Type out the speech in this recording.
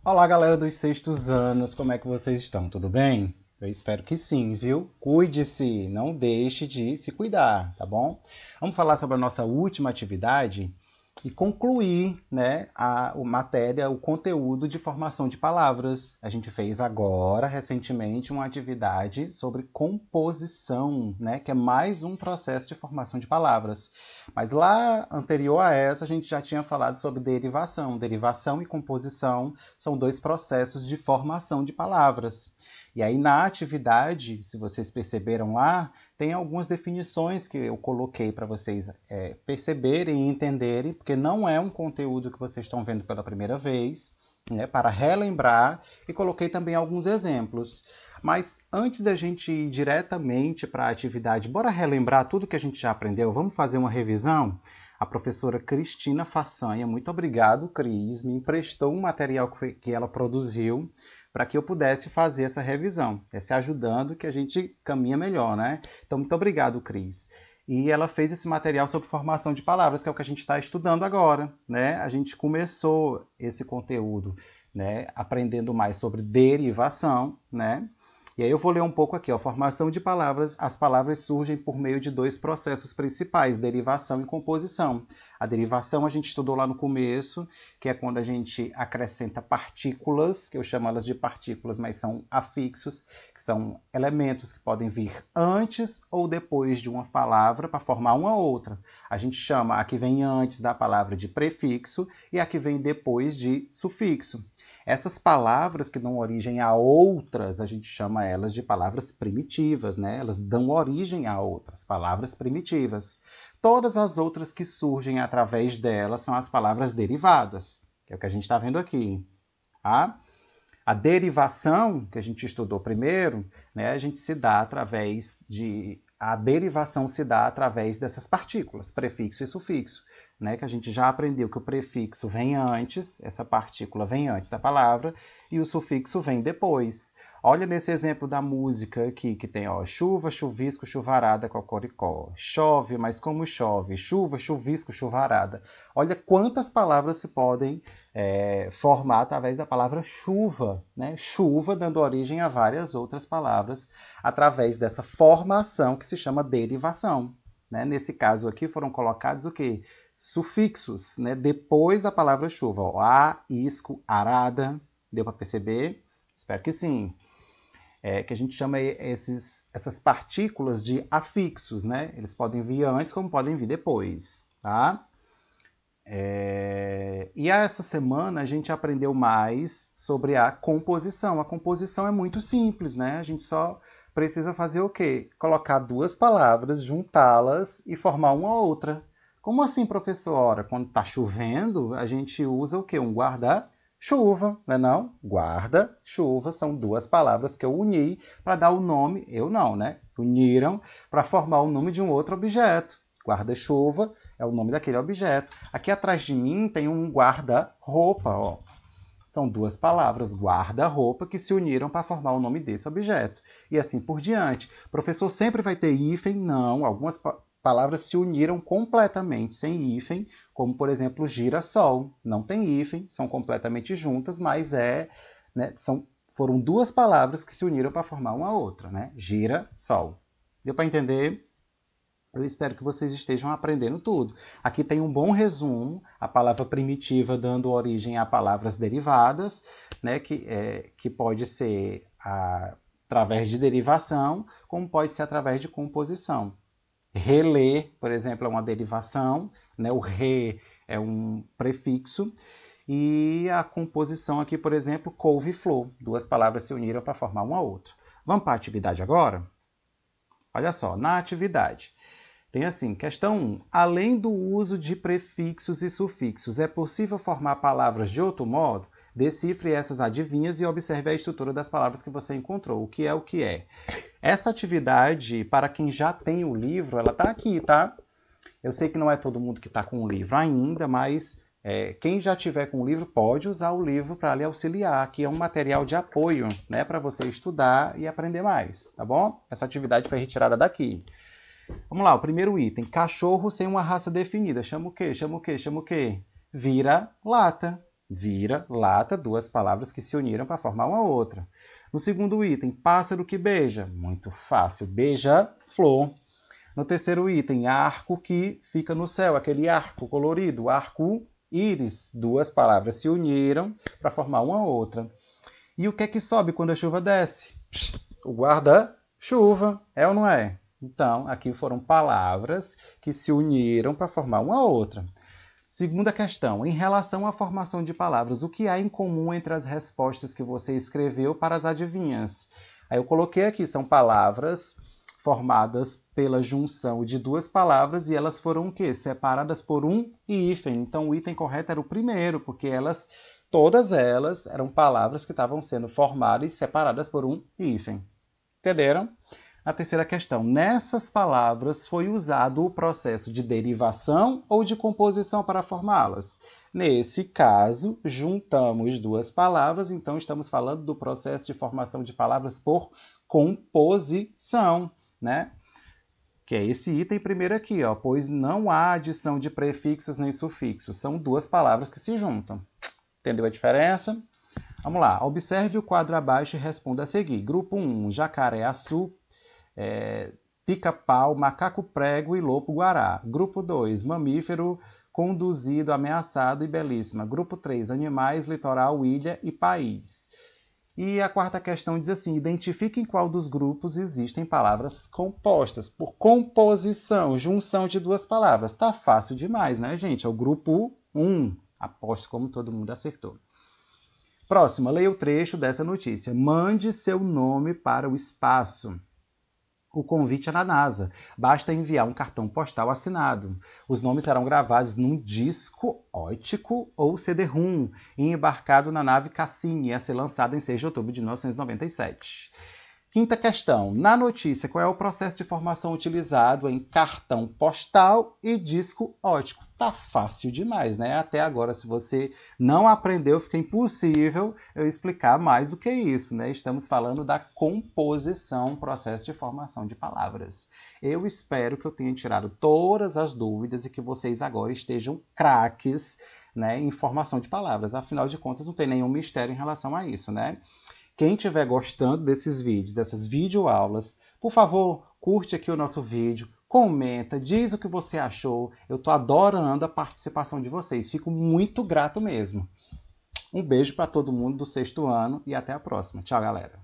Olá, galera dos sextos anos, como é que vocês estão? Tudo bem? Eu espero que sim, viu? Cuide-se, não deixe de se cuidar, tá bom? Vamos falar sobre a nossa última atividade e concluir, né, a matéria, o conteúdo de formação de palavras. A gente fez agora, recentemente, uma atividade sobre composição, né, que é mais um processo de formação de palavras. Mas lá, anterior a essa, a gente já tinha falado sobre derivação. Derivação e composição são dois processos de formação de palavras. E aí, na atividade, se vocês perceberam lá, tem algumas definições que eu coloquei para vocês perceberem e entenderem, porque não é um conteúdo que vocês estão vendo pela primeira vez, né, para relembrar, e coloquei também alguns exemplos. Mas antes da gente ir diretamente para a atividade, bora relembrar tudo que a gente já aprendeu? Vamos fazer uma revisão? A professora Cristina Façanha, muito obrigado, Cris, me emprestou um material que ela produziu para que eu pudesse fazer essa revisão. É se ajudando que a gente caminha melhor, né? Então, muito obrigado, Cris. E ela fez esse material sobre formação de palavras, que é o que a gente está estudando agora, né? A gente começou esse conteúdo, né, aprendendo mais sobre derivação, né? E aí eu vou ler um pouco aqui, ó. Formação de palavras. As palavras surgem por meio de dois processos principais, derivação e composição. A derivação a gente estudou lá no começo, que é quando a gente acrescenta partículas, que eu chamo elas de partículas, mas são afixos, que são elementos que podem vir antes ou depois de uma palavra para formar uma outra. A gente chama a que vem antes da palavra de prefixo e a que vem depois de sufixo. Essas palavras que dão origem a outras, a gente chama elas de palavras primitivas, né? Elas dão origem a outras palavras primitivas. Todas as outras que surgem através delas são as palavras derivadas, que é o que a gente está vendo aqui. Tá? A derivação, que a gente estudou primeiro, né, a derivação se dá através dessas partículas, prefixo e sufixo, né, que a gente já aprendeu que o prefixo vem antes, essa partícula vem antes da palavra, e o sufixo vem depois. Olha nesse exemplo da música aqui, que tem ó, chuva, chuvisco, chuvarada, cocoricó. Chove, mas como chove? Chuva, chuvisco, chuvarada. Olha quantas palavras se podem formar através da palavra chuva, né? Chuva dando origem a várias outras palavras através dessa formação que se chama derivação. Né? Nesse caso aqui foram colocados o quê? Sufixos, né? Depois da palavra chuva. Ó, a, isco, arada. Deu para perceber? Espero que sim. Que a gente chama essas partículas de afixos, né? Eles podem vir antes como podem vir depois, tá? E essa semana a gente aprendeu mais sobre a composição. A composição é muito simples, né? A gente só precisa fazer o quê? Colocar duas palavras, juntá-las e formar uma outra. Como assim, professora? Quando está chovendo, a gente usa o quê? Um guarda-chuva, não é não? Guarda-chuva são duas palavras que eu uni para dar o nome, eu não, né? Uniram para formar o nome de um outro objeto. Guarda-chuva é o nome daquele objeto. Aqui atrás de mim tem um guarda-roupa, ó. São duas palavras, guarda-roupa, que se uniram para formar o nome desse objeto. E assim por diante. O professor sempre vai ter hífen? Não. Algumas palavras se uniram completamente sem hífen, como, por exemplo, girassol. Não tem hífen, são completamente juntas, mas foram duas palavras que se uniram para formar uma outra, né? Gira-sol. Deu para entender? Eu espero que vocês estejam aprendendo tudo. Aqui tem um bom resumo, a palavra primitiva dando origem a palavras derivadas, né, que pode ser através de derivação, como pode ser através de composição. Reler, por exemplo, é uma derivação, né, o re é um prefixo, e a composição aqui, por exemplo, couve-flor. Duas palavras se uniram para formar uma outra. Vamos para a atividade agora? Olha só, na atividade. Tem assim, questão 1. Além do uso de prefixos e sufixos, é possível formar palavras de outro modo? Decifre essas adivinhas e observe a estrutura das palavras que você encontrou. O que é o que é? Essa atividade, para quem já tem o livro, ela está aqui, tá? Eu sei que não é todo mundo que está com o livro ainda, mas quem já tiver com o livro pode usar o livro para lhe auxiliar, que é um material de apoio, né, para você estudar e aprender mais, tá bom? Essa atividade foi retirada daqui. Vamos lá, o primeiro item. Cachorro sem uma raça definida. Chama o quê? Chama o quê? Chama o quê? Vira-lata. Vira lata, duas palavras que se uniram para formar uma outra. No segundo item, pássaro que beija. Muito fácil, beija-flor. No terceiro item, arco que fica no céu, aquele arco colorido, arco-íris. Duas palavras se uniram para formar uma outra. E o que é que sobe quando a chuva desce? O guarda-chuva, é ou não é? Então, aqui foram palavras que se uniram para formar uma outra. Segunda questão, em relação à formação de palavras, o que há em comum entre as respostas que você escreveu para as adivinhas? Aí eu coloquei aqui, são palavras formadas pela junção de duas palavras e elas foram o quê? Separadas por um hífen. Então o item correto era o primeiro, porque todas elas eram palavras que estavam sendo formadas e separadas por um hífen. Entenderam? A terceira questão. Nessas palavras foi usado o processo de derivação ou de composição para formá-las? Nesse caso, juntamos duas palavras, então estamos falando do processo de formação de palavras por composição, né? Que é esse item primeiro aqui, ó, pois não há adição de prefixos nem sufixos. São duas palavras que se juntam. Entendeu a diferença? Vamos lá. Observe o quadro abaixo e responda a seguir. Grupo 1, jacaré-açu, pica-pau, macaco-prego e lobo-guará. Grupo 2, mamífero, conduzido, ameaçado e belíssima. Grupo 3, animais, litoral, ilha e país. E a quarta questão diz assim, identifique em qual dos grupos existem palavras compostas por composição, junção de duas palavras. Tá fácil demais, né, gente? É o grupo 1. Aposto como todo mundo acertou. Próxima, leia o trecho dessa notícia. Mande seu nome para o espaço. O convite é na NASA. Basta enviar um cartão postal assinado. Os nomes serão gravados num disco óptico ou CD-ROM e embarcado na nave Cassini, a ser lançada em 6 de outubro de 1997. Quinta questão. Na notícia, qual é o processo de formação utilizado em cartão postal e disco óptico? Tá fácil demais, né? Até agora, se você não aprendeu, fica impossível eu explicar mais do que isso, né? Estamos falando da composição, processo de formação de palavras. Eu espero que eu tenha tirado todas as dúvidas e que vocês agora estejam craques, né, em formação de palavras. Afinal de contas, não tem nenhum mistério em relação a isso, né? Quem estiver gostando desses vídeos, dessas videoaulas, por favor, curte aqui o nosso vídeo, comenta, diz o que você achou. Eu estou adorando a participação de vocês, fico muito grato mesmo. Um beijo para todo mundo do 6º ano e até a próxima. Tchau, galera!